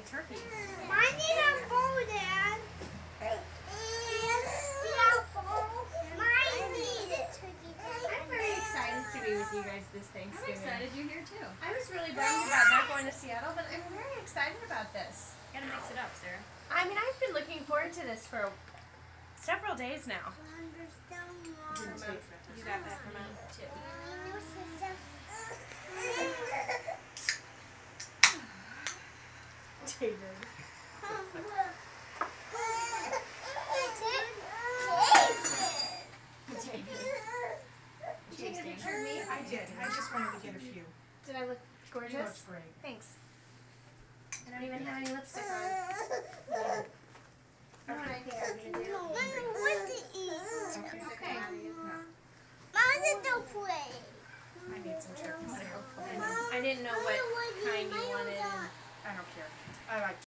a turkey. Mine is a bowl, Dad. I'm very excited to be with you guys this Thanksgiving. I'm excited you're here too. I was really bummed about not going to Seattle, but I'm very excited about this. You gotta mix it up, Sarah. I mean, I've been looking forward to this for several days now. You got that from out too. Did you take a picture of me? I did. I just wanted to get a few. Did I look He gorgeous? looks great. Thanks. I don't even have any lipstick on. I don't know what I think I'm gonna do. Okay. I need some turkey. I didn't know what kind you wanted. I don't care. I like